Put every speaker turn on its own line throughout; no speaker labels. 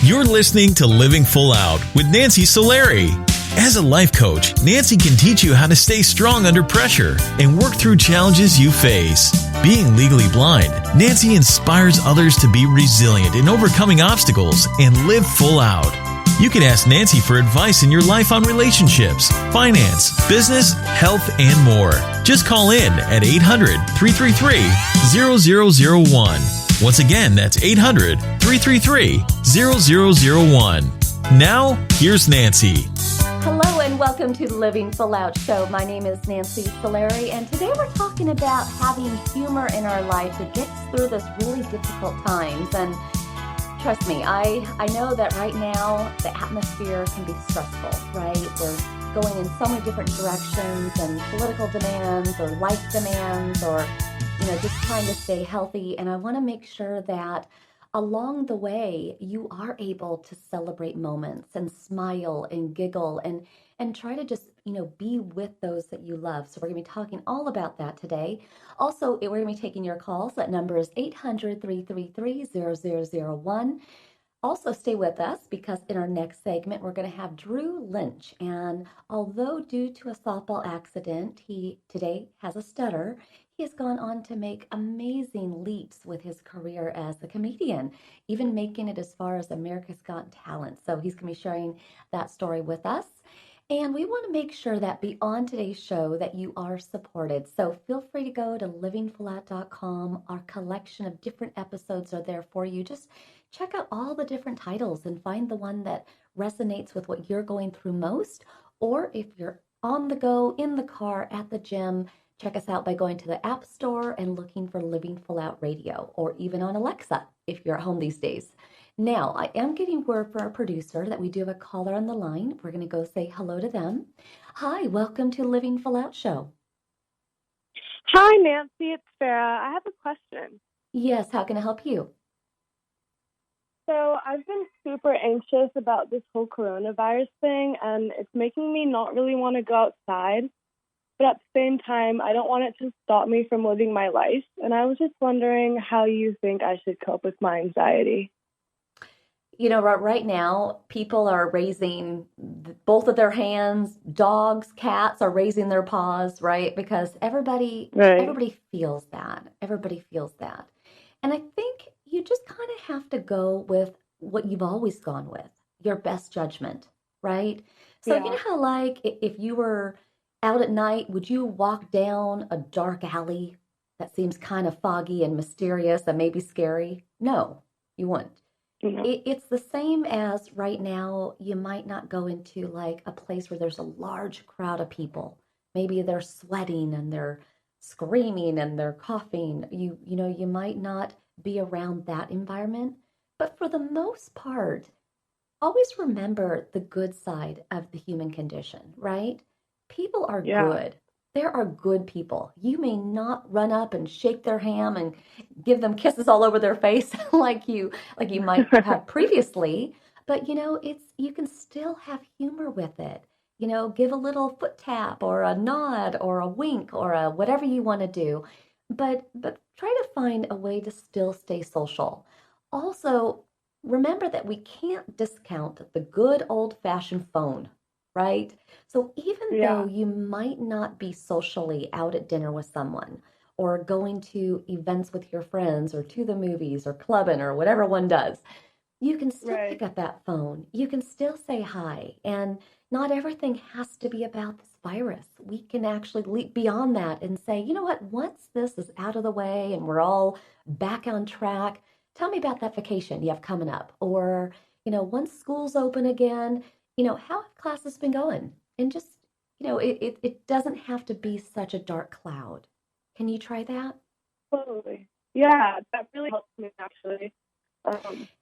You're listening to Living Full Out with Nancy Solari. As a life coach, Nancy can teach you how to stay strong under pressure and work through challenges you face. Being legally blind, Nancy inspires others to be resilient in overcoming obstacles and live full out. You can ask Nancy for advice in your life on relationships, finance, business, health, and more. Just call in at 800-333-0001. Once again, that's 800-333-0001. Now, here's Nancy.
Hello and welcome to the Living Full Out Show. My name is Nancy Solari, and today we're talking about having humor in our life to get us through this really difficult times. And trust me, I know that right now the atmosphere can be stressful, right? We're going in so many different directions, and political demands or life demands, or just trying to stay healthy. And I want to make sure that along the way, you are able to celebrate moments and smile and giggle and try to just, be with those that you love. So we're going to be talking all about that today. Also, we're going to be taking your calls. That number is 800-333-0001. Also, stay with us because in our next segment, we're going to have Drew Lynch. And although due to a softball accident, he today has a stutter, he has gone on to make amazing leaps with his career as a comedian, even making it as far as America's Got Talent. So he's going to be sharing that story with us. And we want to make sure that beyond today's show that you are supported. So feel free to go to livingfullout.com. Our collection of different episodes are there for you. Just check out all the different titles and find the one that resonates with what you're going through most. Or if you're on the go, in the car, at the gym, check us out by going to the App Store and looking for Living Full Out Radio, or even on Alexa if you're at home these days. Now, I am getting word from our producer that we do have a caller on the line. We're going to go say hello to them. Hi, welcome to Living Full Out Show.
Hi, Nancy. It's Farah. I have a question.
Yes, how can I help you?
So I've been super anxious about this whole coronavirus thing, and it's making me not really want to go outside. But at the same time, I don't want it to stop me from living my life. And I was just wondering how you think I should cope with my anxiety.
Right now, people are raising both of their hands. Dogs, cats are raising their paws, right? Because everybody feels that. Everybody feels that. And I think you just kind of have to go with what you've always gone with, your best judgment, right? So You know how, like, if you were out at night, would you walk down a dark alley that seems kind of foggy and mysterious and maybe scary? No, you wouldn't.
No.
It's the same as right now, you might not go into like a place where there's a large crowd of people. Maybe they're sweating and they're screaming and they're coughing. You might not be around that environment. But for the most part, always remember the good side of the human condition, right? People are good. There are good people. You may not run up and shake their hand and give them kisses all over their face like you might have previously, but you can still have humor with it. Give a little foot tap or a nod or a wink or a whatever you want to do, but try to find a way to still stay social. Also, remember that we can't discount the good old-fashioned phone. Right? So even though you might not be socially out at dinner with someone or going to events with your friends or to the movies or clubbing or whatever one does, you can still pick up that phone. You can still say hi. And not everything has to be about this virus. We can actually leap beyond that and say, you know what, once this is out of the way and we're all back on track, tell me about that vacation you have coming up. Or, once school's open again, how have classes been going? And just, it doesn't have to be such a dark cloud. Can you try that?
Totally. Yeah, that really helps me, actually.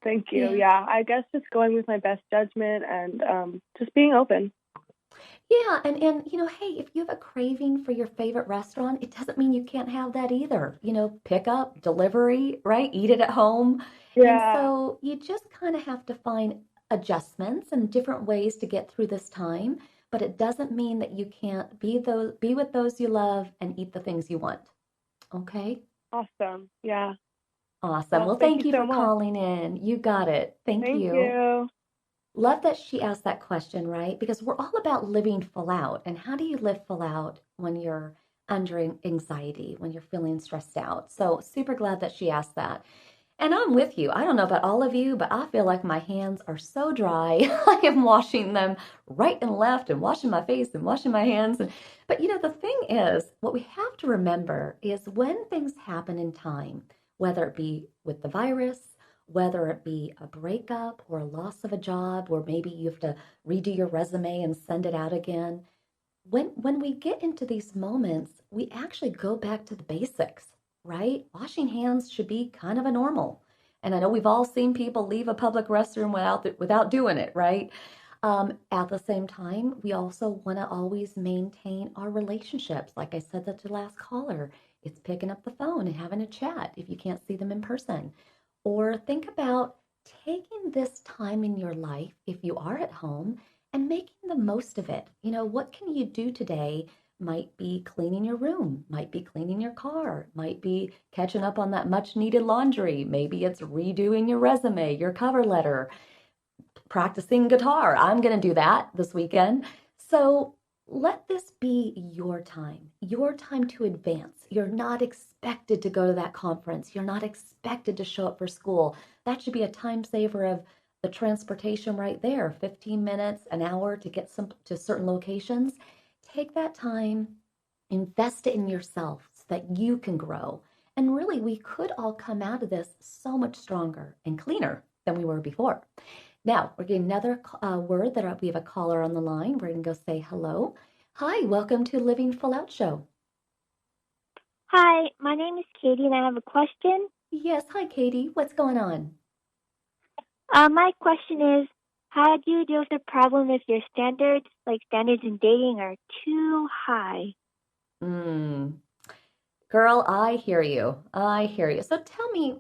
Thank you. Yeah, I guess just going with my best judgment and just being open.
Yeah, and hey, if you have a craving for your favorite restaurant, it doesn't mean you can't have that either. Pick up, delivery, right? Eat it at home.
Yeah.
And so you just kind of have to find adjustments and different ways to get through this time, but it doesn't mean that you can't be with those you love and eat the things you want. Okay?
Awesome. Yeah.
Awesome. Well,
Thank
thank
you
you
so
for
much.
calling in. You got it. Thank
Thank
you.
you.
Love that she asked that question, right? Because we're all about living full out. And how do you live full out when you're under anxiety, when you're feeling stressed out? So, super glad that she asked that. And I'm with you. I don't know about all of you, but I feel like my hands are so dry. I am washing them right and left and washing my face and washing my hands. But the thing is, what we have to remember is when things happen in time, whether it be with the virus, whether it be a breakup or a loss of a job, or maybe you have to redo your resume and send it out again. When we get into these moments, we actually go back to the basics, right? Washing hands should be kind of a normal. And I know we've all seen people leave a public restroom without doing it, right? At the same time, we also want to always maintain our relationships. Like I said that to the last caller, it's picking up the phone and having a chat if you can't see them in person. Or think about taking this time in your life, if you are at home, and making the most of it. What can you do today? Might be cleaning your room, might be cleaning your car, might be catching up on that much needed laundry. Maybe it's redoing your resume, your cover letter, practicing guitar. I'm going to do that this weekend. So let this be your time to advance. You're not expected to go to that conference. You're not expected to show up for school. That should be a time saver of the transportation right there, 15 minutes, an hour to get some to certain locations. Take that time, invest it in yourself so that you can grow. And really, we could all come out of this so much stronger and cleaner than we were before. Now, we're getting another word that we have a caller on the line. We're going to go say hello. Hi, welcome to Living Full Out Show.
Hi, my name is Katy and I have a question.
Yes, hi, Katy. What's going on?
My question is, how do you deal with the problem if your standards, like standards in dating, are too high?
Girl, I hear you. I hear you. So tell me,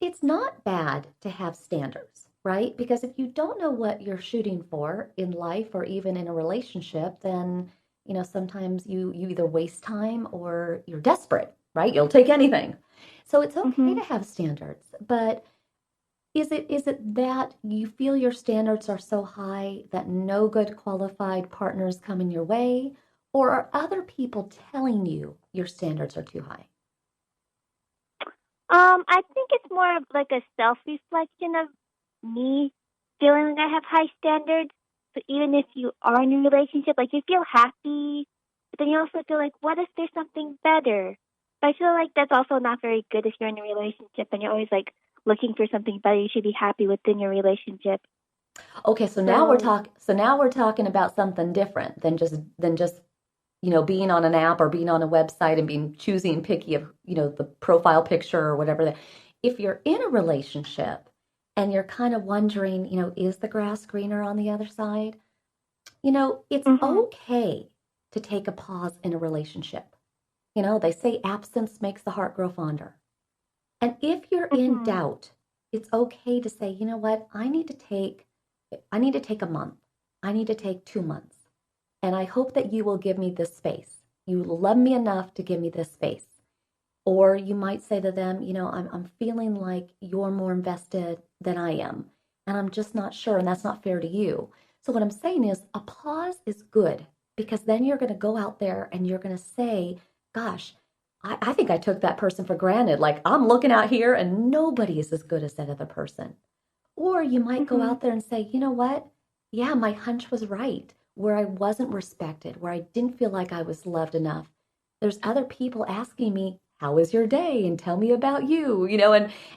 it's not bad to have standards, right? Because if you don't know what you're shooting for in life or even in a relationship, then, sometimes you either waste time or you're desperate, right? You'll take anything. So it's okay to have standards, but is it that you feel your standards are so high that no good qualified partners come in your way, or are other people telling you your standards are too high?
I think it's more of like a self-reflection of me feeling like I have high standards. So even if you are in a relationship, like you feel happy, but then you also feel like, what if there's something better? But I feel like that's also not very good if you're in a relationship and you're always like looking for something better. You should be happy within your relationship.
Okay, so now we're talking about something different than just being on an app or being on a website and being choosy and picky of the profile picture or whatever. If you're in a relationship and you're kind of wondering, is the grass greener on the other side? It's okay to take a pause in a relationship. They say absence makes the heart grow fonder. And if you're in doubt, it's okay to say, you know what, I need to take a month. I need to take 2 months. And I hope that you will give me this space. You love me enough to give me this space. Or you might say to them, I'm feeling like you're more invested than I am. And I'm just not sure. And that's not fair to you. So what I'm saying is a pause is good, because then you're going to go out there and you're going to say, gosh, I think I took that person for granted. Like, I'm looking out here and nobody is as good as that other person. Or you might go out there and say, you know what? Yeah, my hunch was right. Where I wasn't respected, where I didn't feel like I was loved enough. There's other people asking me, how was your day? And tell me about you,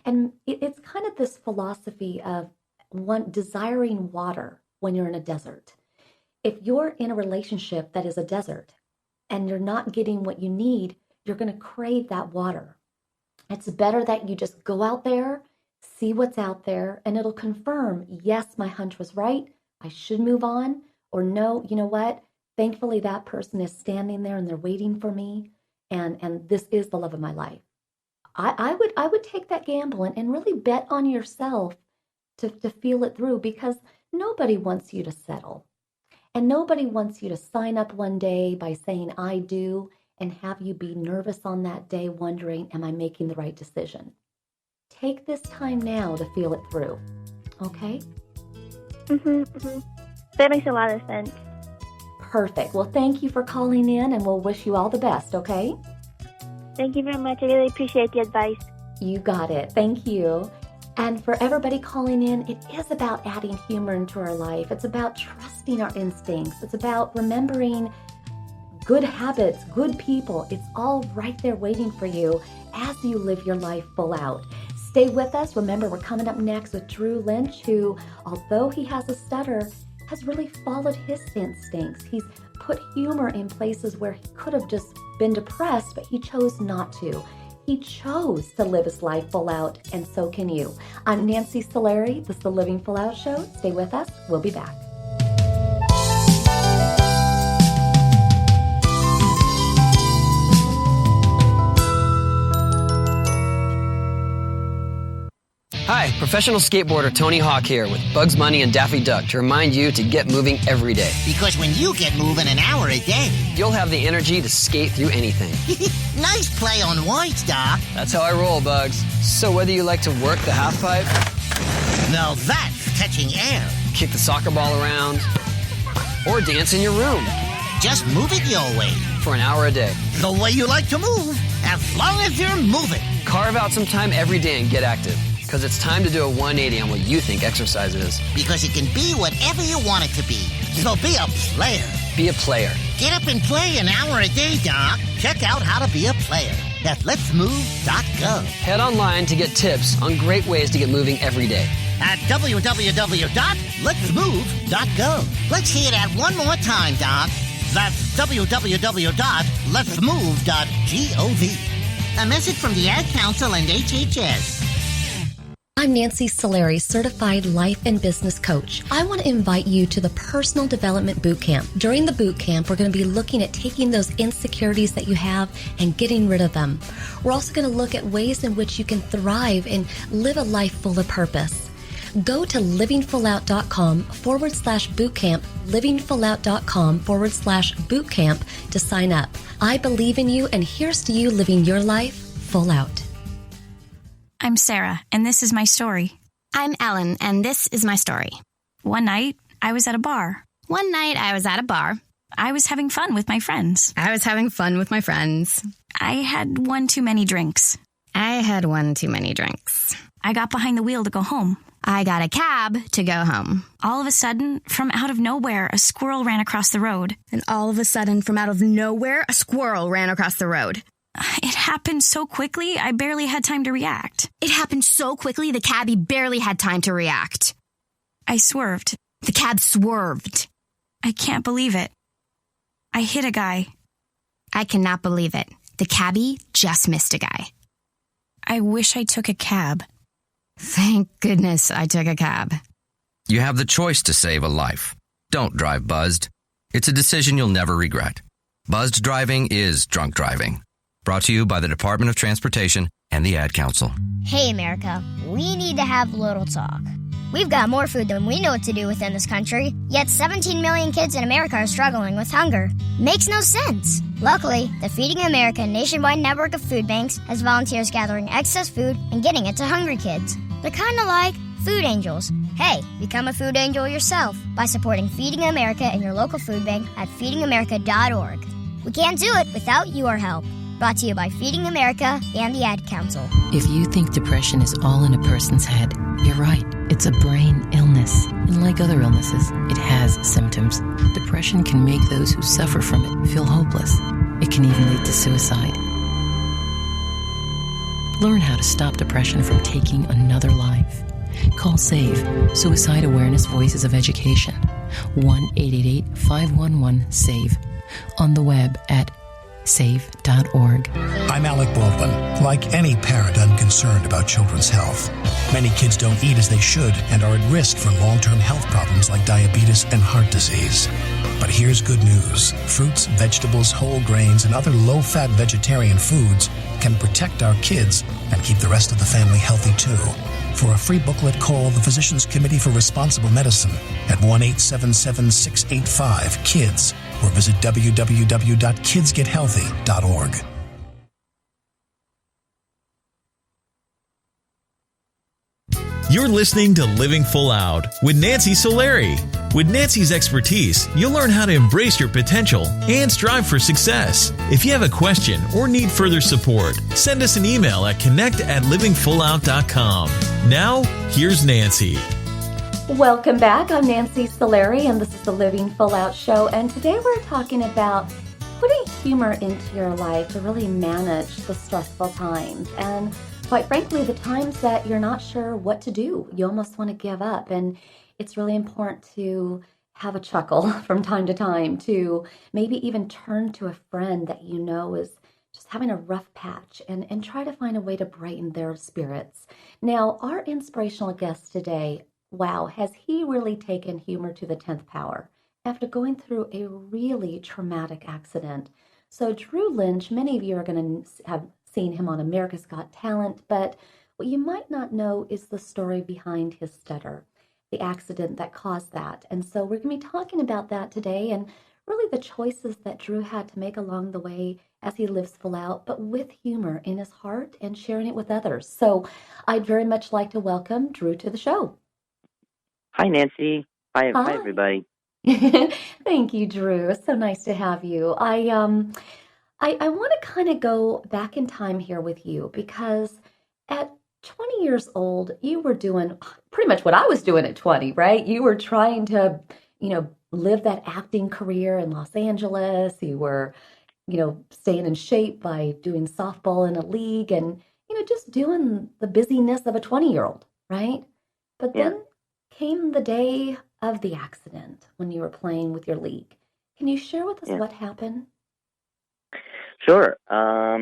and it's kind of this philosophy of desiring water when you're in a desert. If you're in a relationship that is a desert and you're not getting what you need, you're going to crave that water. It's better that you just go out there, see what's out there, and it'll confirm, yes, my hunch was right. I should move on. Or no, you know what? Thankfully, that person is standing there and they're waiting for me. And this is the love of my life. I would take that gamble and really bet on yourself to feel it through, because nobody wants you to settle. And nobody wants you to sign up one day by saying, I do, and have you be nervous on that day wondering, am I making the right decision? take this time now to feel it through. Okay?
That makes a lot of sense.
Perfect. Well, thank you for calling in, and we'll wish you all the best, okay?
Thank you very much. I really appreciate the advice.
You got it. Thank you. And for everybody calling in, it is about adding humor into our life. It's about trusting our instincts. It's about remembering good habits, good people. It's all right there waiting for you as you live your life full out. Stay with us. Remember, we're coming up next with Drew Lynch, who, although he has a stutter, has really followed his instincts. He's put humor in places where he could have just been depressed, but he chose not to. He chose to live his life full out, and so can you. I'm Nancy Solari. This is the Living Full Out Show. Stay with us. We'll be back.
Hi, professional skateboarder Tony Hawk here with Bugs Bunny and Daffy Duck to remind you to get moving every day.
Because when you get moving an hour a day,
you'll have the energy to skate through anything.
Nice play on words, Doc.
That's how I roll, Bugs. So whether you like to work the half pipe,
now that's catching air,
kick the soccer ball around, or dance in your room,
just move it your way.
For an hour a day.
The way you like to move, as long as you're moving.
Carve out some time every day and get active. Because it's time to do a 180 on what you think exercise is.
Because it can be whatever you want it to be. So be a player.
Be a player.
Get up and play an hour a day, Doc. Check out how to be a player at letsmove.gov.
Head online to get tips on great ways to get moving every day.
At www.letsmove.gov. Let's hear that one more time, Doc. That's www.letsmove.gov. A message from the Ad Council and HHS.
I'm Nancy Solari, Certified Life and Business Coach. I want to invite you to the Personal Development Bootcamp. During the bootcamp, we're going to be looking at taking those insecurities that you have and getting rid of them. We're also going to look at ways in which you can thrive and live a life full of purpose. Go to livingfullout.com/bootcamp, livingfullout.com/bootcamp to sign up. I believe in you, and here's to you living your life full out.
I'm Sarah, and this is my story.
I'm Ellen, and this is my story.
One night, I was at a bar.
I
was having fun with my friends.
I
had one too many drinks.
I
got behind the wheel to go home.
I got a cab to go home.
All of a sudden, from out of nowhere, a squirrel ran across the road. It happened so quickly, I barely had time to react.
The cabbie barely had time to react.
I swerved.
The cab swerved.
I can't believe it. I hit a guy.
I cannot believe it. The cabbie just missed a guy.
I wish I took a cab.
Thank goodness I took a cab.
You have the choice to save a life. Don't drive buzzed. It's a decision you'll never regret. Buzzed driving is drunk driving. Brought to you by the Department of Transportation and the Ad Council.
Hey, America, we need to have a little talk. We've got more food than we know what to do with in this country, yet 17 million kids in America are struggling with hunger. Makes no sense. Luckily, the Feeding America nationwide network of food banks has volunteers gathering excess food and getting it to hungry kids. They're kind of like food angels. Hey, become a food angel yourself by supporting Feeding America in your local food bank at feedingamerica.org. We can't do it without your help. Brought to you by Feeding America and the Ad Council.
If you think depression is all in a person's head, you're right. It's a brain illness. And like other illnesses, it has symptoms. Depression can make those who suffer from it feel hopeless. It can even lead to suicide. Learn how to stop depression from taking another life. Call SAVE, Suicide Awareness Voices of Education, 1-888-511-SAVE, on the web at save.org.
I'm Alec Baldwin. Like any parent, I'm concerned about children's health. Many kids don't eat as they should and are at risk for long-term health problems like diabetes and heart disease. But here's good news. Fruits, vegetables, whole grains, and other low-fat vegetarian foods can protect our kids and keep the rest of the family healthy too. For a free booklet, call the Physicians Committee for Responsible Medicine at 1-877-685-KIDS or visit www.kidsgethealthy.org.
You're listening to Living Full Out with Nancy Solari. With Nancy's expertise, you'll learn how to embrace your potential and strive for success. If you have a question or need further support, send us an email at connect@livingfullout.com. Now, here's Nancy.
Welcome back. I'm Nancy Solari, and this is the Living Full Out Show. And today we're talking about putting humor into your life to really manage the stressful times. And quite frankly, the times that you're not sure what to do, you almost want to give up. And it's really important to have a chuckle from time to time, to maybe even turn to a friend that you know is just having a rough patch and try to find a way to brighten their spirits. Now, our inspirational guest today, wow, has he really taken humor to the 10th power after going through a really traumatic accident. So Drew Lynch, many of you are going to have seen him on America's Got Talent, but what you might not know is the story behind his stutter, the accident that caused that. And so we're going to be talking about that today and really the choices that Drew had to make along the way as he lives full out, but with humor in his heart and sharing it with others. So I'd very much like to welcome Drew to the show.
Hi, Nancy. Hi,
Hi.
everybody.
Thank you, Drew. It's so nice to have you. I want to kind of go back in time here with you because at 20 years old, you were doing pretty much what I was doing at 20, right? You were trying to, live that acting career in Los Angeles. You were, staying in shape by doing softball in a league and, just doing the busyness of a 20-year-old, right? But then came the day of the accident when you were playing with your league. Can you share with us what happened?
Sure. Oh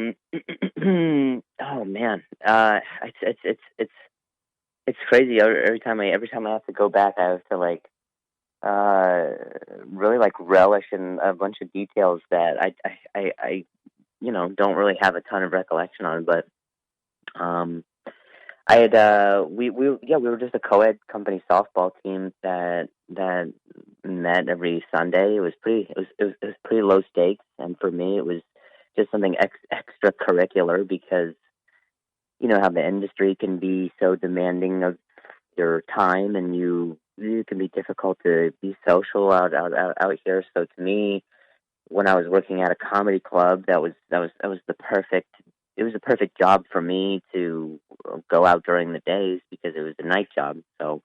man, it's crazy. Every time I have to go back, I have to really relish in a bunch of details that I don't really have a ton of recollection on. But I had we were just a co-ed company softball team that met every Sunday. It was pretty low stakes, and for me it was just something extracurricular because how the industry can be so demanding of your time, and it can be difficult to be social out here. So to me, when I was working at a comedy club, that was the perfect. It was a perfect job for me to go out during the days because it was a night job. So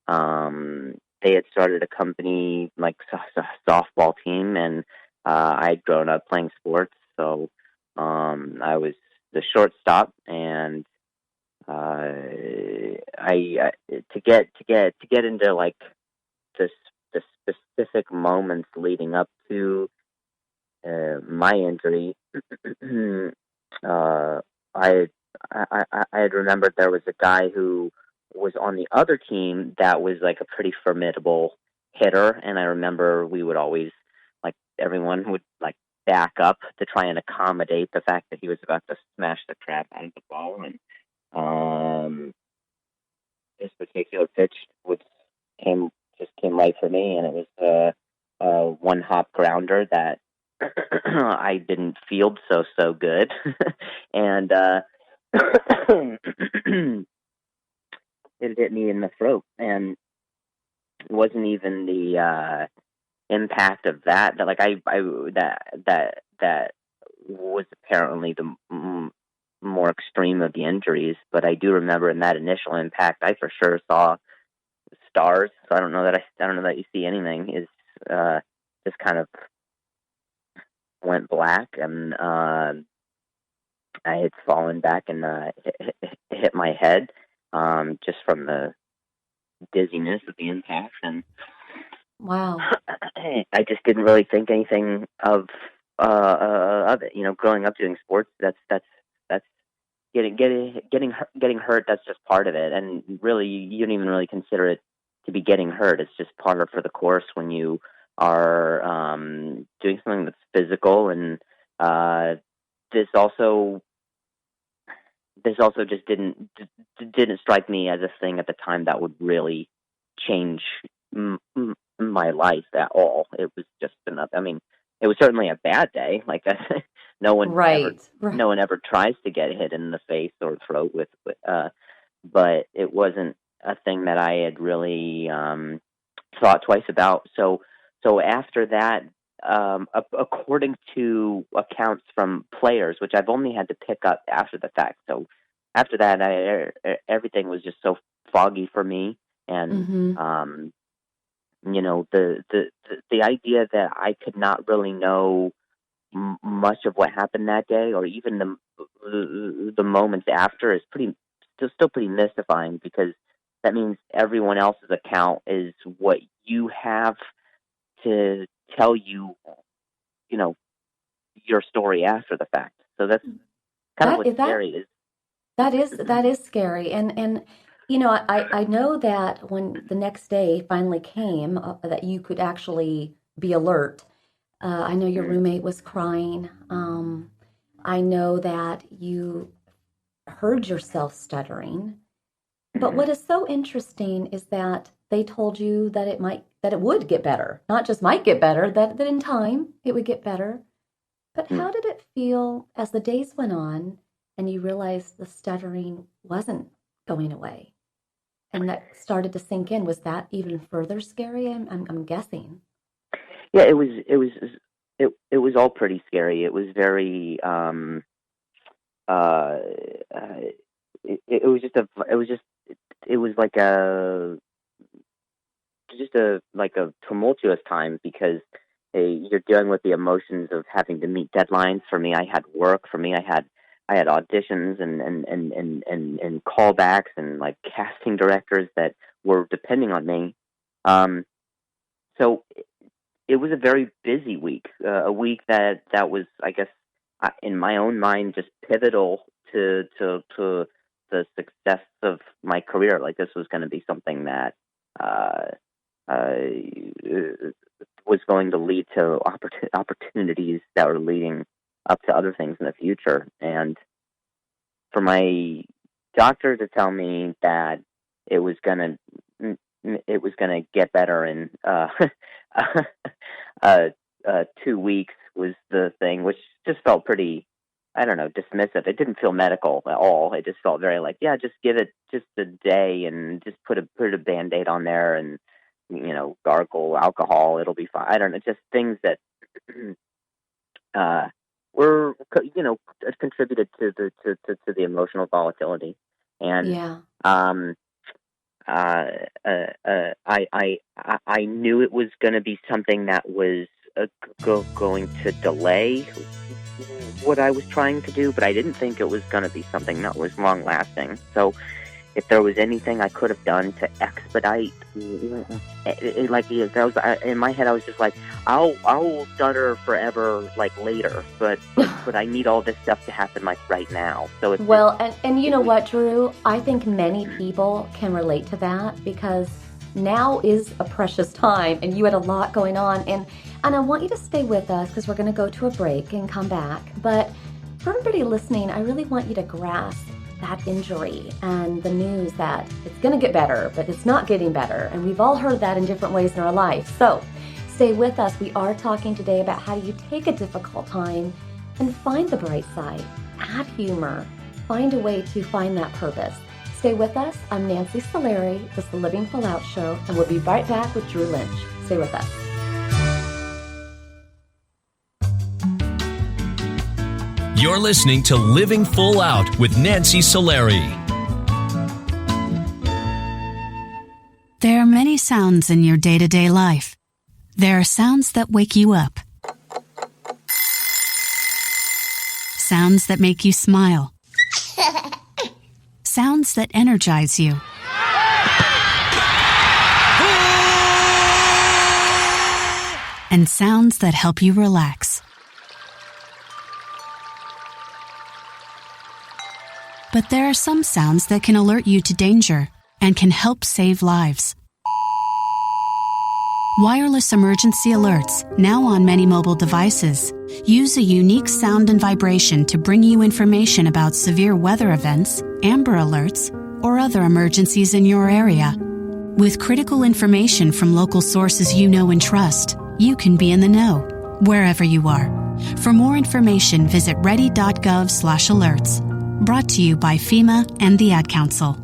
they had started a company softball team, and I'd grown up playing sports. So I was the shortstop, and I to get into the specific moments leading up to my injury. I had remembered there was a guy who was on the other team that was a pretty formidable hitter, and I remember we would always everyone would back up to try and accommodate the fact that he was about to smash the crap out of the ball, and this particular pitch came right for me, and it was a one-hop grounder that I didn't field so good, and it hit me in the throat, and it wasn't even the impact of that that was apparently the more extreme of the injuries. But I do remember in that initial impact, I for sure saw stars. So I don't know that you see anything. Is just kind of went black, and I had fallen back and hit my head just from the dizziness of the impact, and
wow,
I just didn't really think anything of it. Growing up doing sports, that's getting hurt. That's just part of it, and really you don't even really consider it to be getting hurt. It's just part of the course when you are doing something that's physical, and this also just didn't strike me as a thing at the time that would really change my life at all. It was just another. I mean, it was certainly a bad day. No one ever tries to get hit in the face or throat with but it wasn't a thing that I had really thought twice about. So after that, according to accounts from players, which I've only had to pick up after the fact. So after that, everything was just so foggy for me, and the idea that I could not really know much of what happened that day, or even the moments after, is still pretty mystifying, because that means everyone else's account is what you have to tell you, your story after the fact. So that's kind of what's scary is.
That is scary, and I know that when the next day finally came, that you could actually be alert. I know your roommate was crying. I know that you heard yourself stuttering. But what is so interesting is that they told you that it would get better. Not just might get better, that in time it would get better. But how did it feel as the days went on and you realized the stuttering wasn't going away? And that started to sink in. Was that even further scary? I'm guessing.
Yeah, it was all pretty scary. It was very it was like a tumultuous time, because you're dealing with the emotions of having to meet deadlines. For me, I had work. For me, I had auditions and callbacks and like casting directors that were depending on me. So it was a very busy week, a week that was, I guess, in my own mind, just pivotal to the success of my career. Like, this was going to be something that was going to lead to opportunities that were leading up to other things in the future. And for my doctor to tell me that it was gonna get better in 2 weeks was the thing, which just felt pretty, I don't know, dismissive. It didn't feel medical at all. It just felt very like, yeah, just give it just a day and just put a Band-Aid on there and, gargle alcohol. It'll be fine. I don't know, just things that were, contributed to the emotional volatility. And I knew it was going to be something that was going to delay what I was trying to do, but I didn't think it was going to be something that was long lasting. So if there was anything I could have done to expedite, in my head, I was just like, I'll stutter forever, like later, but I need all this stuff to happen like right now. So
and you know what, Drew? I think many people can relate to that, because now is a precious time, and you had a lot going on, and I want you to stay with us, because we're going to go to a break and come back. But for everybody listening, I really want you to grasp that injury and the news that it's going to get better, but it's not getting better. And we've all heard that in different ways in our life. So stay with us. We are talking today about how do you take a difficult time and find the bright side, add humor, find a way to find that purpose. Stay with us. I'm Nancy Solari. This is the Living Full Out Show, and we'll be right back with Drew Lynch. Stay with us.
You're listening to Living Full Out with Nancy Solari.
There are many sounds in your day-to-day life. There are sounds that wake you up. Sounds that make you smile. Sounds that energize you. And sounds that help you relax. But there are some sounds that can alert you to danger and can help save lives. Wireless emergency alerts, now on many mobile devices, use a unique sound and vibration to bring you information about severe weather events, Amber Alerts, or other emergencies in your area. With critical information from local sources you know and trust, you can be in the know, wherever you are. For more information, visit ready.gov/alerts. Brought to you by FEMA and the Ad Council.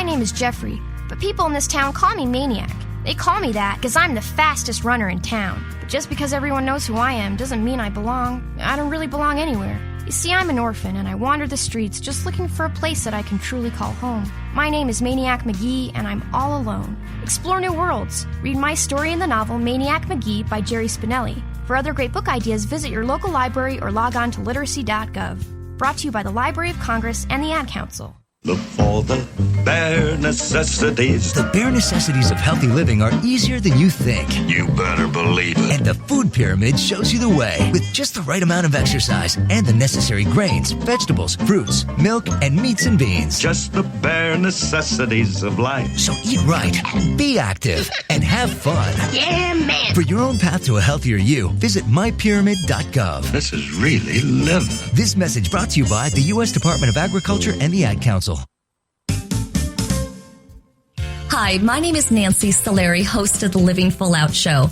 My name is Jeffrey, but people in this town call me Maniac. They call me that because I'm the fastest runner in town. But just because everyone knows who I am doesn't mean I belong. I don't really belong anywhere. You see, I'm an orphan, and I wander the streets just looking for a place that I can truly call home. My name is Maniac McGee, and I'm all alone. Explore new worlds. Read my story in the novel Maniac McGee by Jerry Spinelli. For other great book ideas, visit your local library or log on to literacy.gov. Brought to you by the Library of Congress and the Ad Council.
Look for the bare necessities.
The bare necessities of healthy living are easier than you think.
You better believe it.
And the food pyramid shows you the way with just the right amount of exercise and the necessary grains, vegetables, fruits, milk, and meats and beans.
Just the bare necessities of life.
So eat right, be active, and have fun.
Yeah, man.
For your own path to a healthier you, visit mypyramid.gov.
This is really living.
This message brought to you by the U.S. Department of Agriculture and the Ad Council.
Hi, my name is Nancy Solari, host of the Living Full Out Show.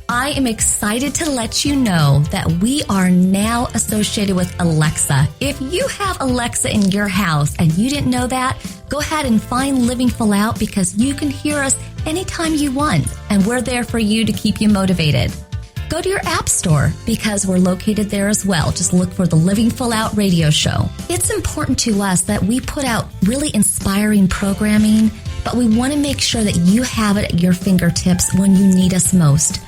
I am excited to let you know that we are now associated with Alexa. If you have Alexa in your house and you didn't know that, go ahead and find Living Full Out because you can hear us anytime you want, and we're there for you to keep you motivated. Go to your app store because we're located there as well. Just look for the Living Full Out radio show. It's important to us that we put out really inspiring programming, but we want to make sure that you have it at your fingertips when you need us most.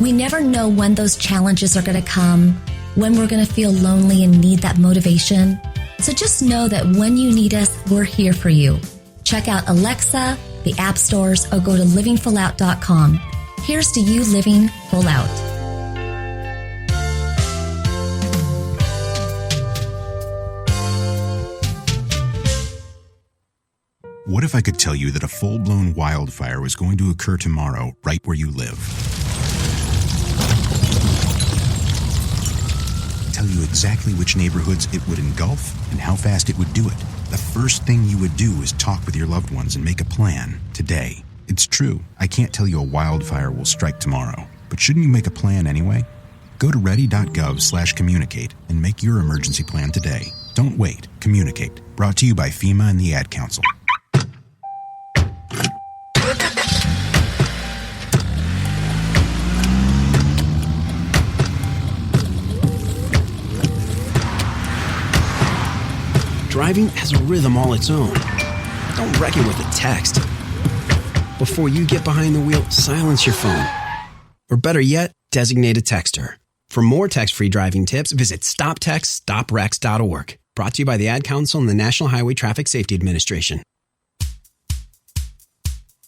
We never know when those challenges are going to come, when we're going to feel lonely and need that motivation. So just know that when you need us, we're here for you. Check out Alexa, the app stores, or go to livingfullout.com. Here's to you living full out.
What if I could tell you that a full-blown wildfire was going to occur tomorrow right where you live? Tell you exactly which neighborhoods it would engulf and how fast it would do it. The first thing you would do is talk with your loved ones and make a plan today. It's true, I can't tell you a wildfire will strike tomorrow, but shouldn't you make a plan anyway? Go to ready.gov/communicate and make your emergency plan today. Don't wait, communicate. Brought to you by FEMA and the Ad Council.
Driving has a rhythm all its own. Don't wreck it with a text. Before you get behind the wheel, silence your phone. Or better yet, designate a texter. For more text-free driving tips, visit stoptextstoprex.org. Brought to you by the Ad Council and the National Highway Traffic Safety Administration.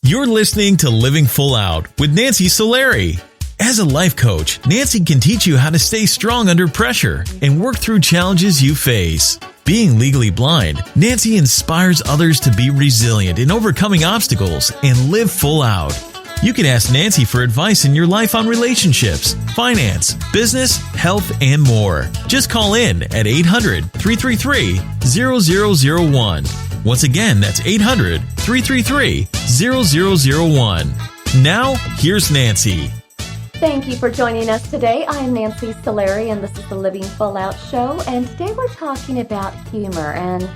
You're listening to Living Full Out with Nancy Solari. As a life coach, Nancy can teach you how to stay strong under pressure and work through challenges you face. Being legally blind, Nancy inspires others to be resilient in overcoming obstacles and live full out. You can ask Nancy for advice in your life on relationships, finance, business, health, and more. Just call in at 800-333-0001. Once again, that's 800-333-0001. Now, here's Nancy.
Thank you for joining us today. I am Nancy Solari, and this is the Living Full Out Show. And today we're talking about humor and,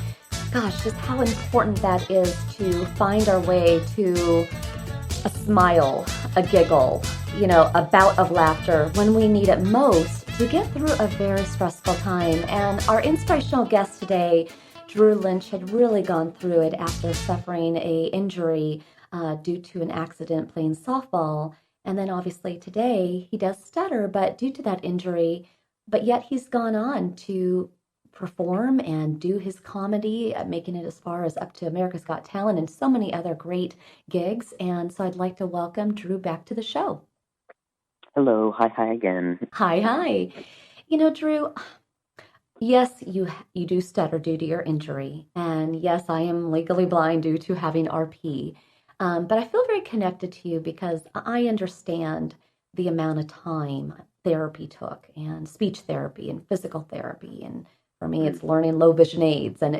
gosh, just how important that is to find our way to a smile, a giggle, a bout of laughter when we need it most to get through a very stressful time. And our inspirational guest today, Drew Lynch, had really gone through it after suffering an injury due to an accident playing softball. And then obviously today he does stutter, but due to that injury, but yet he's gone on to perform and do his comedy, making it as far as up to America's Got Talent and so many other great gigs. And so I'd like to welcome Drew back to the show.
Hello. Hi again.
Hi. Drew, yes, you do stutter due to your injury. And yes, I am legally blind due to having RP. But I feel very connected to you because I understand the amount of time therapy took, and speech therapy and physical therapy. And for me, it's learning low vision aids. And,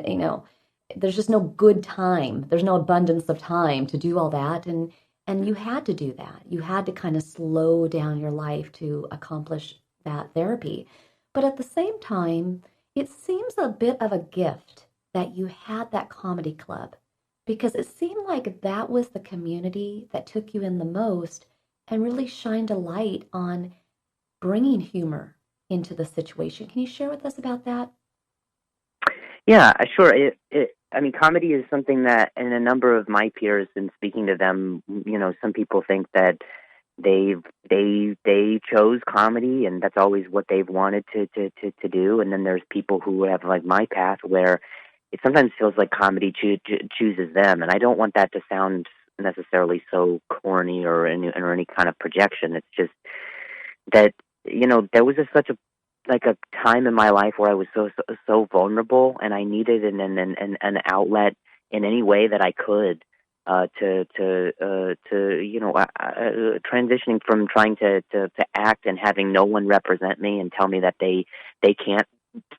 there's just no good time. There's no abundance of time to do all that. And you had to do that. You had to kind of slow down your life to accomplish that therapy. But at the same time, it seems a bit of a gift that you had that comedy club, Because it seemed like that was the community that took you in the most and really shined a light on bringing humor into the situation. Can you share with us about that?
Yeah, sure. I mean, comedy is something that, in a number of my peers, and speaking to them, some people think that they chose comedy, and that's always what they've wanted to do. And then there's people who have like my path, where it sometimes feels like comedy chooses them, and I don't want that to sound necessarily so corny or any kind of projection. It's just that there was such a like a time in my life where I was so vulnerable, and I needed an outlet in any way that I could, transitioning from trying to act and having no one represent me and tell me that they can't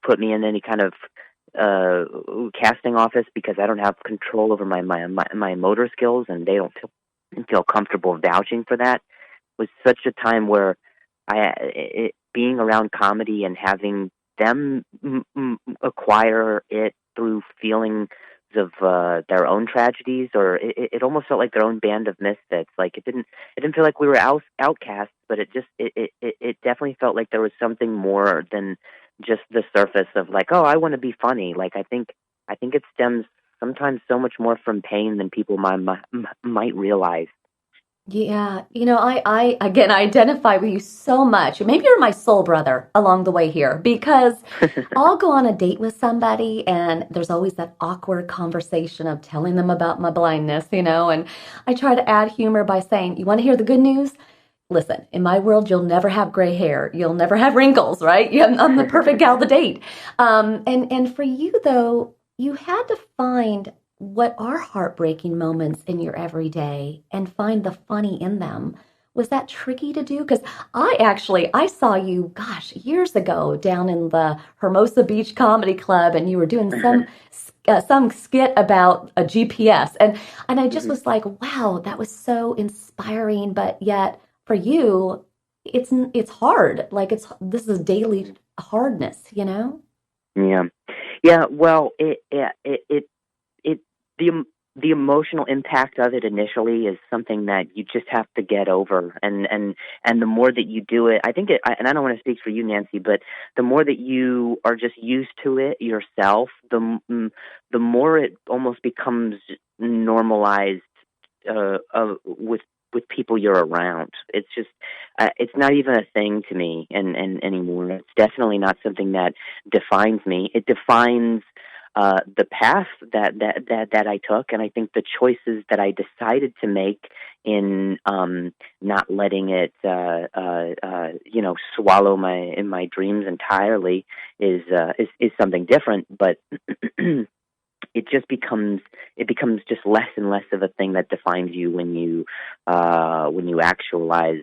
put me in any kind of casting office because I don't have control over my motor skills, and they don't feel comfortable vouching for that, was such a time where being around comedy and having them acquire it through feelings of their own tragedies, or it almost felt like their own band of misfits. Like it didn't feel like we were outcasts, but it definitely felt like there was something more than just the surface of like, oh, I want to be funny. Like I think it stems sometimes so much more from pain than people might realize.
Yeah, I again identify with you so much. Maybe you're my soul brother along the way here, because I'll go on a date with somebody and there's always that awkward conversation of telling them about my blindness, and I try to add humor by saying, "You want to hear the good news? Listen, in my world, you'll never have gray hair. You'll never have wrinkles, right? I'm the perfect gal to date." And for you though, you had to find what are heartbreaking moments in your everyday and find the funny in them. Was that tricky to do? Because I saw you, gosh, years ago down in the Hermosa Beach Comedy Club, and you were doing some skit about a GPS, and I just was like, wow, that was so inspiring. But yet for you, it's hard. Like this is daily hardness,
Yeah. Well, the emotional impact of it initially is something that you just have to get over, and the more that you do it, I think and I don't want to speak for you, Nancy, but the more that you are just used to it yourself, the more it almost becomes normalized with people you're around. It's just it's not even a thing to me and anymore. It's definitely not something that defines me. It defines the path that I took, and I think the choices that I decided to make in not letting it swallow my dreams entirely is something different. But it becomes just less and less of a thing that defines you when you actualize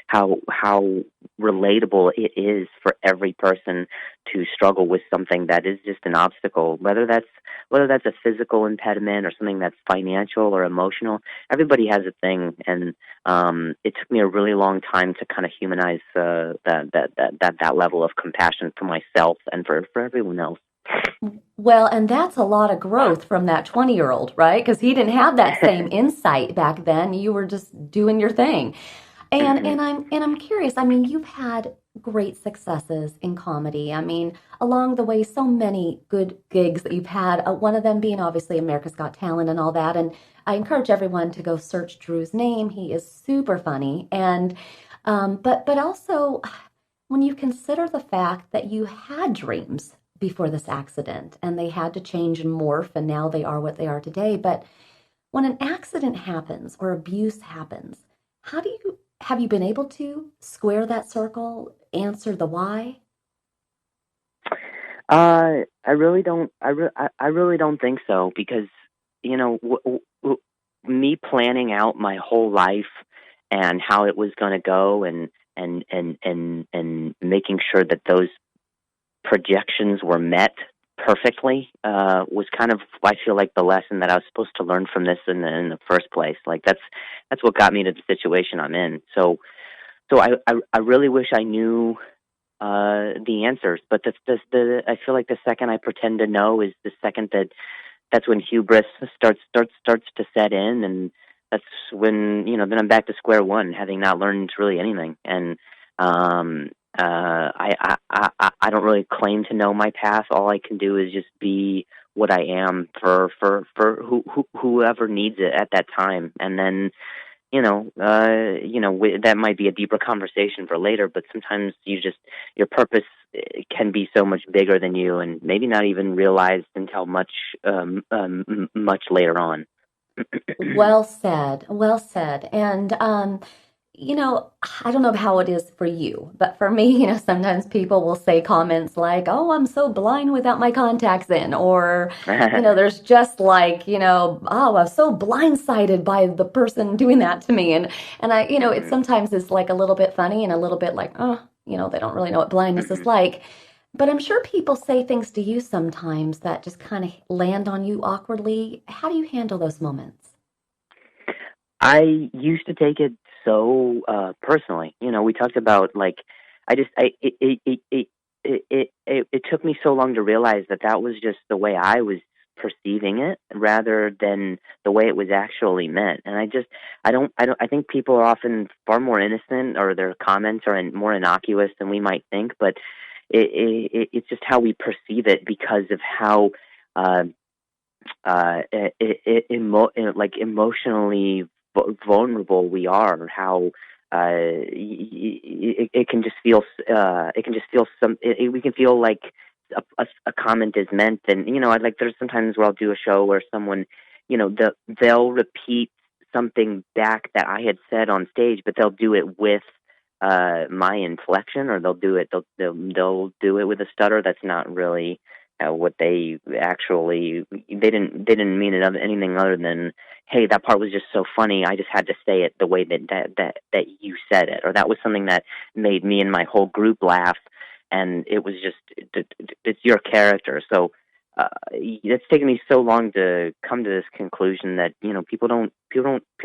how relatable it is for every person to struggle with something that is just an obstacle, whether that's a physical impediment or something that's financial or emotional. Everybody has a thing, and it took me a really long time to kind of humanize that level of compassion for myself and for everyone else.
Well, and that's a lot of growth from that 20-year-old, right? Because he didn't have that same insight back then. You were just doing your thing. And I'm curious. I mean, you've had great successes in comedy. I mean, along the way, so many good gigs that you've had. One of them being obviously America's Got Talent and all that. And I encourage everyone to go search Drew's name. He is super funny. And but also, when you consider the fact that you had dreams before this accident and they had to change and morph, and now they are what they are today. But when an accident happens or abuse happens, have you been able to square that circle, answer the why?
I really don't. I really don't think so, because me planning out my whole life and how it was going to go, and making sure that those projections were met perfectly was kind of, I feel like, the lesson that I was supposed to learn from this in the first place. Like that's what got me to the situation I'm in. So I really wish I knew the answers, but I feel like the second I pretend to know is the second that that's when hubris starts to set in, and that's when, then I'm back to square one, having not learned really anything. And I don't really claim to know my path. All I can do is just be what I am for whoever needs it at that time. And then, that might be a deeper conversation for later, but sometimes your purpose can be so much bigger than you, and maybe not even realized until much later on.
Well said. Well said. And, I don't know how it is for you, but for me, sometimes people will say comments like, "Oh, I'm so blind without my contacts in," or, there's just like, "Oh, I was so blindsided by the person doing that to me." And I, it sometimes is like a little bit funny and a little bit like, oh, they don't really know what blindness is like. But I'm sure people say things to you sometimes that just kind of land on you awkwardly. How do you handle those moments?
I used to take it so personally. We talked about like it took me so long to realize that was just the way I was perceiving it rather than the way it was actually meant. And I think people are often far more innocent, or their comments are more innocuous than we might think, but it's just how we perceive it because of how emotionally vulnerable we are, how it can just feel we can feel like a comment is meant. And there's sometimes where I'll do a show where someone, they'll repeat something back that I had said on stage, but they'll do it with my inflection, or they'll do it with a stutter that's not really what they actually, they didn't mean it anything other than, hey, that part was just so funny, I just had to say it the way that you said it, or that was something that made me and my whole group laugh, and it was just, it's your character. So it's taken me so long to come to this conclusion that people don't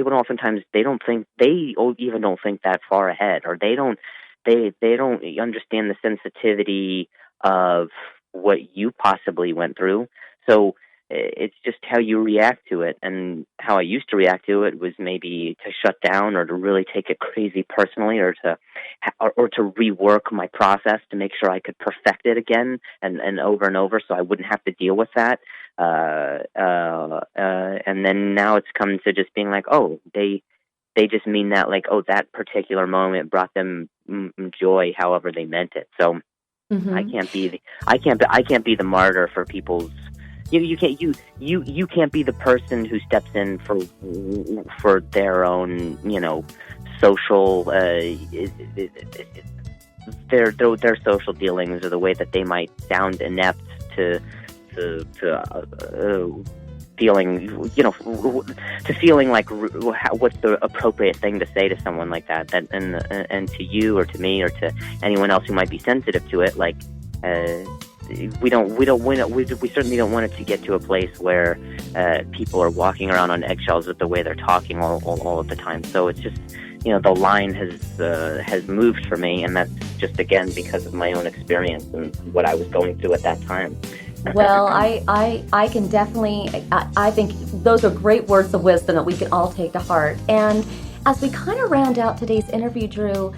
oftentimes, they even don't think that far ahead, or they don't understand the sensitivity of what you possibly went through. So it's just how you react to it. And how I used to react to it was maybe to shut down, or to really take it crazy personally, or to rework my process to make sure I could perfect it again and over, so I wouldn't have to deal with that. And then now it's come to just being like, oh, they just mean that, like, oh, that particular moment brought them joy, however they meant it. So I can't be the martyr for people's. You can't be the person who steps in for their own social their social dealings, or the way that they might sound inept to feeling like what's the appropriate thing to say to someone like that, and to you, or to me, or to anyone else who might be sensitive to it. Like we certainly don't want it to get to a place where people are walking around on eggshells with the way they're talking all of the time. So it's just, the line has moved for me, and that's just, again, because of my own experience and what I was going through at that time.
Well, I can definitely, I think those are great words of wisdom that we can all take to heart. And as we kind of round out today's interview, Drew,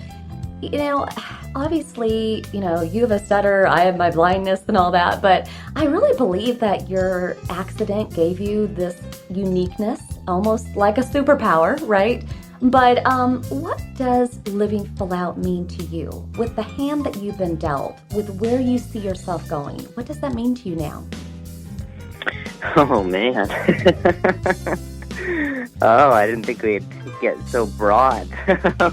obviously, you have a stutter, I have my blindness and all that, but I really believe that your accident gave you this uniqueness, almost like a superpower, right? But what does living full out mean to you? With the hand that you've been dealt, with where you see yourself going, what does that mean to you now?
Oh, man. Oh, I didn't think we'd get so broad.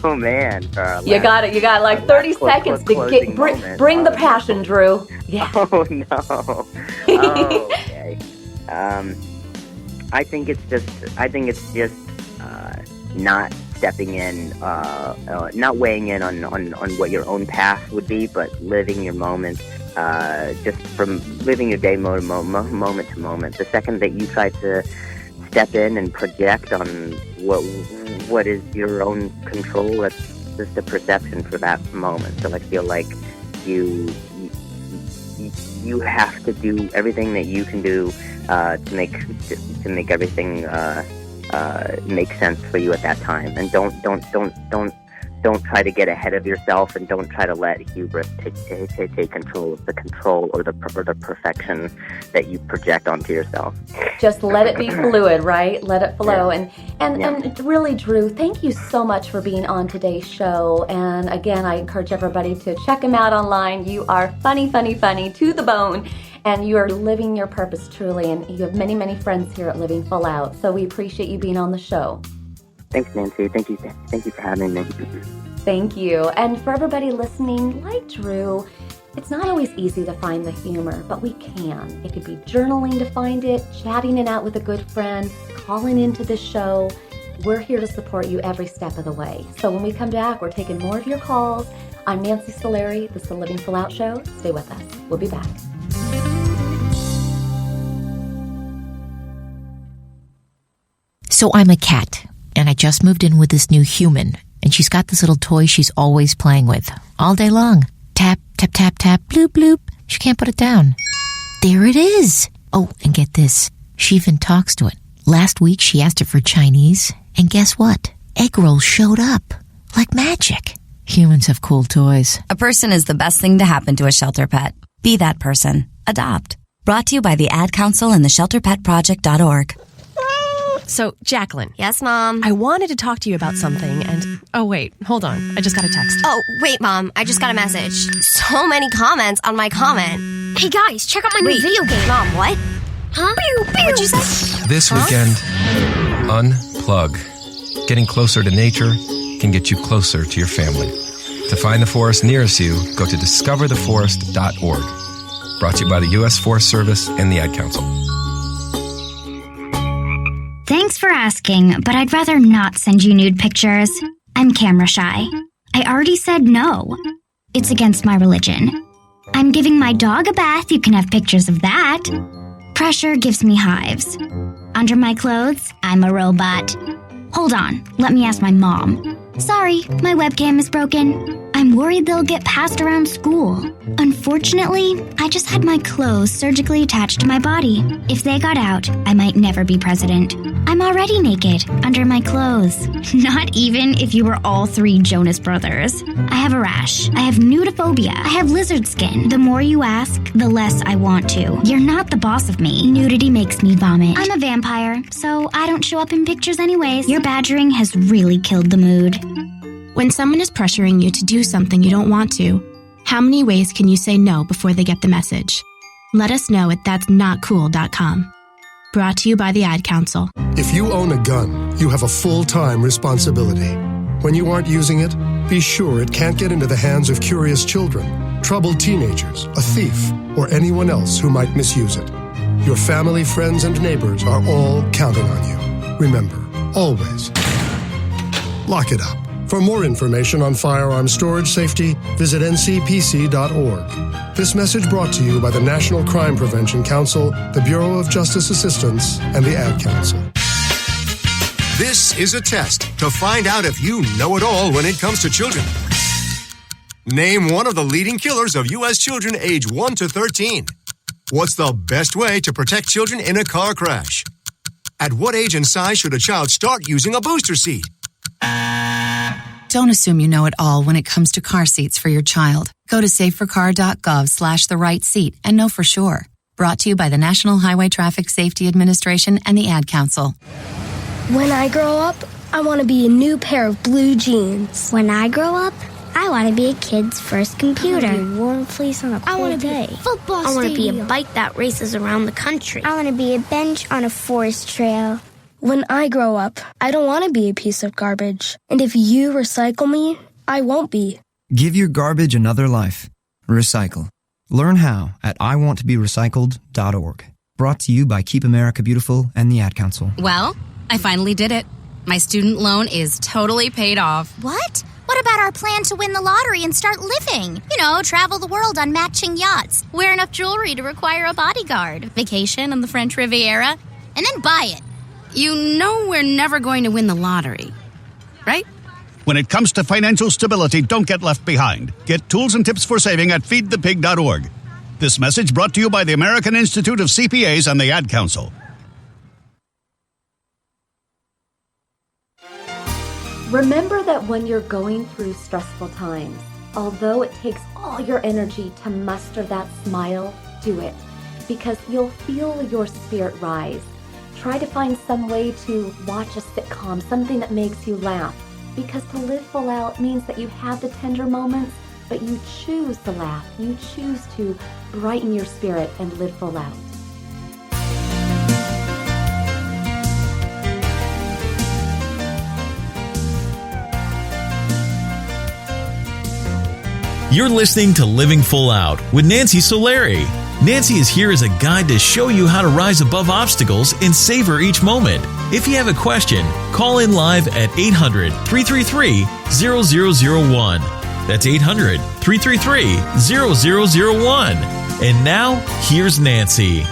Oh, man.
You got it. You got like 30 seconds to bring the passion, Drew. Yeah.
Oh, no. Oh, okay. I think it's just not stepping in, not weighing in on what your own path would be, but living your moment, just from living your day moment to moment. The second that you try to step in and project on what is your own control, that's just a perception for that moment. So I feel like you you have to do everything that you can do to make everything make sense for you at that time, and don't try to get ahead of yourself, and don't try to let hubris take control of the control or the perfection that you project onto yourself.
Just let it be fluid, right? Let it flow. And really, Drew, thank you so much for being on today's show. And again, I encourage everybody to check him out online. You are funny to the bone, and you are living your purpose truly. And you have many, many friends here at Living Full Out. So we appreciate you being on the show.
Thanks, Nancy. Thank you for having me.
Thank you. And for everybody listening, like Drew, it's not always easy to find the humor, but we can. It could be journaling to find it, chatting it out with a good friend, calling into the show. We're here to support you every step of the way. So when we come back, we're taking more of your calls. I'm Nancy Solari. This is the Living Full Out Show. Stay with us. We'll be back.
So I'm a cat, and I just moved in with this new human, and she's got this little toy she's always playing with, all day long. Tap, tap, tap, tap, bloop, bloop. She can't put it down. There it is. Oh, and get this. She even talks to it. Last week, she asked it for Chinese, and guess what? Egg rolls showed up. Like magic. Humans have cool toys.
A person is the best thing to happen to a shelter pet. Be that person. Adopt. Brought to you by the Ad Council and the ShelterPetProject.org.
So, Jacqueline.
Yes, Mom?
I wanted to talk to you about something, and... Oh, wait. Hold on. I just got a text.
Oh, wait, Mom. I just got a message. So many comments on my comment.
Hey, guys, check out my new video game.
Mom, what?
Huh?
What'd you say?
This weekend, unplug. Getting closer to nature can get you closer to your family. To find the forest nearest you, go to discovertheforest.org. Brought to you by the U.S. Forest Service and the Ad Council.
Thanks for asking, but I'd rather not send you nude pictures. I'm camera shy. I already said no. It's against my religion. I'm giving my dog a bath. You can have pictures of that. Pressure gives me hives. Under my clothes, I'm a robot. Hold on, let me ask my mom. Sorry, my webcam is broken. I'm worried they'll get passed around school. Unfortunately, I just had my clothes surgically attached to my body. If they got out, I might never be president. I'm already naked, under my clothes. Not even if you were all three Jonas Brothers. I have a rash. I have nudophobia. I have lizard skin. The more you ask, the less I want to. You're not the boss of me. Nudity makes me vomit. I'm a vampire, so I don't show up in pictures anyways. Your badgering has really killed the mood.
When someone is pressuring you to do something you don't want to, how many ways can you say no before they get the message? Let us know at that'snotcool.com. Brought to you by the Ad Council.
If you own a gun, you have a full-time responsibility. When you aren't using it, be sure it can't get into the hands of curious children, troubled teenagers, a thief, or anyone else who might misuse it. Your family, friends, and neighbors are all counting on you. Remember, always, lock it up. For more information on firearm storage safety, visit ncpc.org. This message brought to you by the National Crime Prevention Council, the Bureau of Justice Assistance, and the Ad Council.
This is a test to find out if you know it all when it comes to children. Name one of the leading killers of U.S. children age 1 to 13. What's the best way to protect children in a car crash? At what age and size should a child start using a booster seat?
Don't assume you know it all when it comes to car seats for your child. Go to saveforcar.gov/the-right-seat and know for sure. Brought to you by the National Highway Traffic Safety Administration and the Ad Council.
When I grow up, I want to be a new pair of blue jeans.
When I grow up, I want to be a kid's first computer.
I want to be a warm fleece on a cold day.
Football
I want to be a
stadium.
bike that races around the country.
I want to be a bench on a forest trail.
When I grow up, I don't want to be a piece of garbage. And if you recycle me, I won't be.
Give your garbage another life. Recycle. Learn how at iwanttoberecycled.org. Brought to you by Keep America Beautiful and the Ad Council.
Well, I finally did it. My student loan is totally paid off.
What? What about our plan to win the lottery and start living? You know, travel the world on matching yachts, wear enough jewelry to require a bodyguard, vacation on the French Riviera, and then buy it.
You know we're never going to win the lottery, right?
When it comes to financial stability, don't get left behind. Get tools and tips for saving at feedthepig.org.
This message brought to you by the American Institute of CPAs and the Ad Council.
Remember that when you're going through stressful times, although it takes all your energy to muster that smile, do it, because you'll feel your spirit rise. Try to find some way to watch a sitcom, something that makes you laugh, because to live full out means that you have the tender moments, but you choose to laugh. You choose to brighten your spirit and live full out.
You're listening to Living Full Out with Nancy Solari. Nancy is here as a guide to show you how to rise above obstacles and savor each moment. If you have a question, call in live at 800-333-0001. That's 800-333-0001. And now, here's Nancy.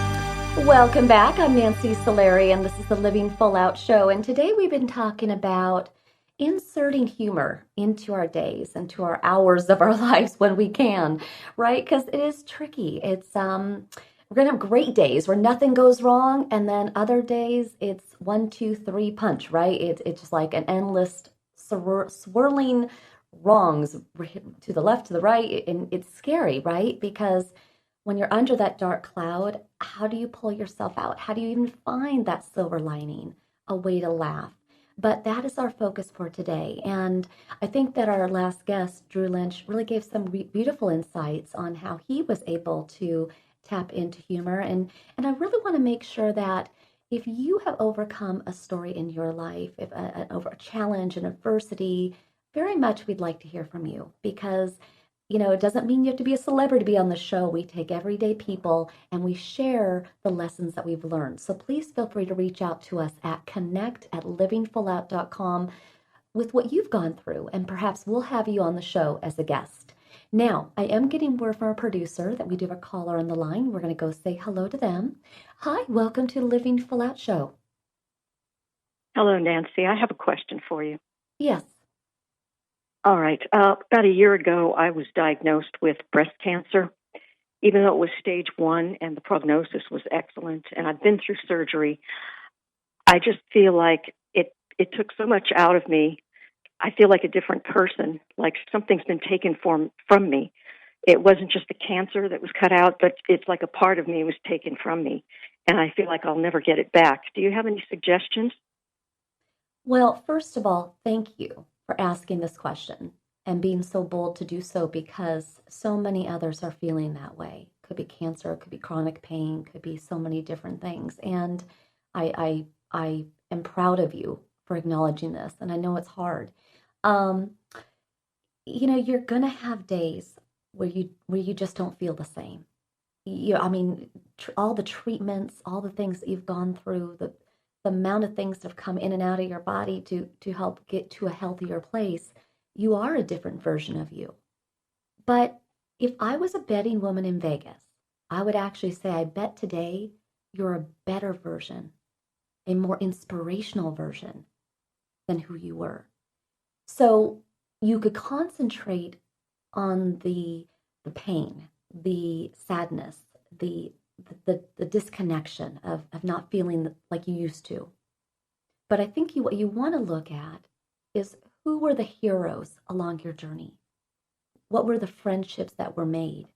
Welcome back. I'm Nancy Solari, and this is the Living Full Out Show. And today we've been talking about inserting humor into our days and to our hours of our lives when we can, right? Because it is tricky. It's we're gonna have great days where nothing goes wrong, and then other days it's 1, 2, 3 punch, right? It's just like an endless swirling wrongs to the left, to the right, and it's scary, right? Because when you're under that dark cloud, how do you pull yourself out? How do you even find that silver lining, a way to laugh? But that is our focus for today. And I think that our last guest, Drew Lynch, really gave some beautiful insights on how he was able to tap into humor. And I really want to make sure that if you have overcome a story in your life, if over a challenge, an adversity, very much we'd like to hear from you, because it doesn't mean you have to be a celebrity to be on the show. We take everyday people and we share the lessons that we've learned. So please feel free to reach out to us at connect@livingfullout.com with what you've gone through, and perhaps we'll have you on the show as a guest. Now, I am getting word from our producer that we do have a caller on the line. We're going to go say hello to them. Hi, welcome to the Living Full Out Show.
Hello, Nancy. I have a question for you.
Yes.
All right. About a year ago, I was diagnosed with breast cancer, even though it was stage 1 and the prognosis was excellent, and I've been through surgery. I just feel like it took so much out of me. I feel like a different person, like something's been taken from me. It wasn't just the cancer that was cut out, but it's like a part of me was taken from me, and I feel like I'll never get it back. Do you have any suggestions?
Well, first of all, thank you for asking this question and being so bold to do so, because so many others are feeling that way. Could be cancer, could be chronic pain, could be so many different things. And I am proud of you for acknowledging this. And I know it's hard. You're going to have days where you just don't feel the same. All the treatments, all the things that you've gone through, the amount of things that have come in and out of your body to help get to a healthier place, you are a different version of you. But if I was a betting woman in Vegas, I would actually say, I bet today you're a better version, a more inspirational version than who you were. So you could concentrate on the pain, the sadness, the disconnection of not feeling like you used to. But I think what you want to look at is, who were the heroes along your journey? What were the friendships that were made?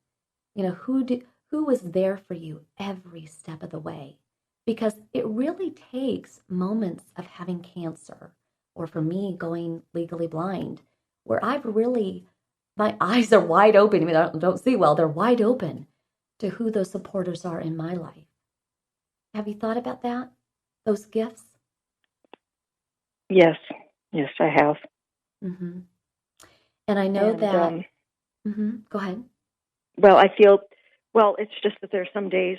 Who was there for you every step of the way? Because it really takes moments of having cancer, or for me, going legally blind, where my eyes are wide open. I don't see well. They're wide open to who those supporters are in my life. Have you thought about that? Those gifts?
Yes, I have.
Mm-hmm. And I know that... Go ahead.
Well, it's just that there are some days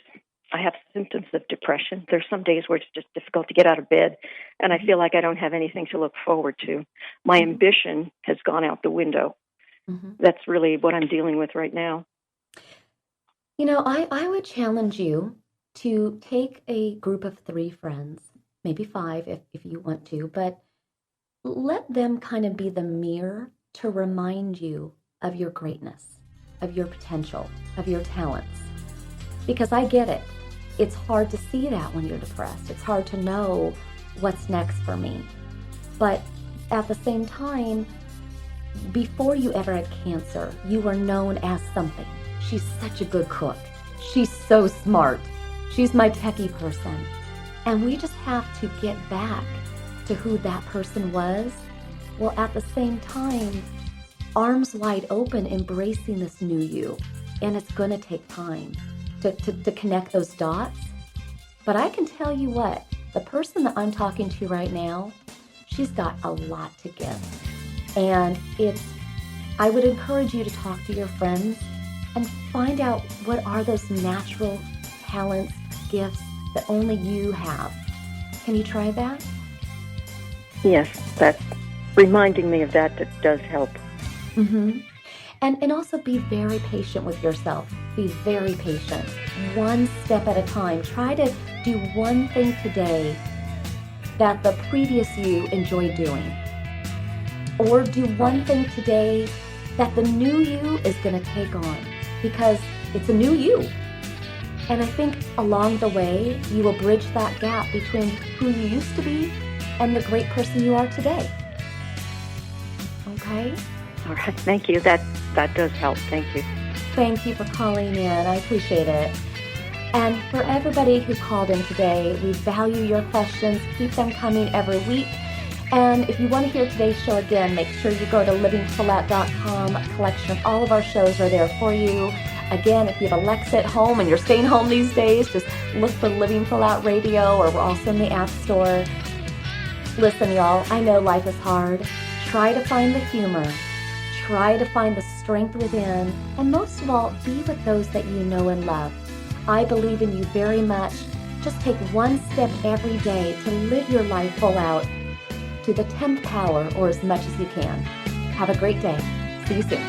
I have symptoms of depression. There's some days where it's just difficult to get out of bed, and I feel like I don't have anything to look forward to. My ambition has gone out the window. Mm-hmm. That's really what I'm dealing with right now.
I would challenge you to take a group of 3 friends, maybe 5 if you want to, but let them kind of be the mirror to remind you of your greatness, of your potential, of your talents. Because I get it. It's hard to see that when you're depressed. It's hard to know what's next for me. But at the same time, before you ever had cancer, you were known as something. She's such a good cook. She's so smart. She's my techie person. And we just have to get back to who that person was, while at the same time, arms wide open, embracing this new you. And it's going to take time to connect those dots. But I can tell you what, the person that I'm talking to right now, she's got a lot to give. And I would encourage you to talk to your friends and find out what are those natural talents, gifts that only you have. Can you try that?
Yes, that reminding me of that does help.
Mm-hmm. And also be very patient with yourself. Be very patient. One step at a time. Try to do one thing today that the previous you enjoyed doing. Or do one thing today that the new you is going to take on, because it's a new you. And I think along the way, you will bridge that gap between who you used to be and the great person you are today. Okay?
All right, thank you. That does help. Thank you.
Thank you for calling in. I appreciate it. And for everybody who called in today, we value your questions. Keep them coming every week. And if you want to hear today's show again, make sure you go to livingfullout.com. A collection of all of our shows are there for you. Again, if you have Alexa at home and you're staying home these days, just look for Living Full Out Radio, or we're also in the App Store. Listen, y'all, I know life is hard. Try to find the humor. Try to find the strength within. And most of all, be with those that you know and love. I believe in you very much. Just take one step every day to live your life full out to the 10th power, or as much as you can. Have a great day. See you soon.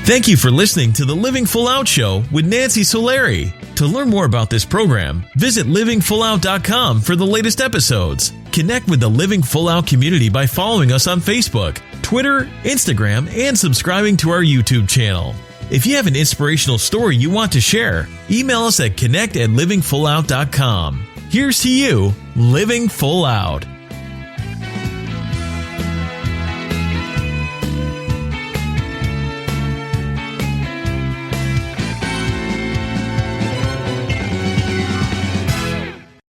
Thank you for listening to the Living Full Out Show with Nancy Solari. To learn more about this program, visit livingfullout.com for the latest episodes. Connect with the Living Full Out community by following us on Facebook, Twitter, Instagram, and subscribing to our YouTube channel. If you have an inspirational story you want to share, email us at connect@livingfullout.com. Here's to you, living full out.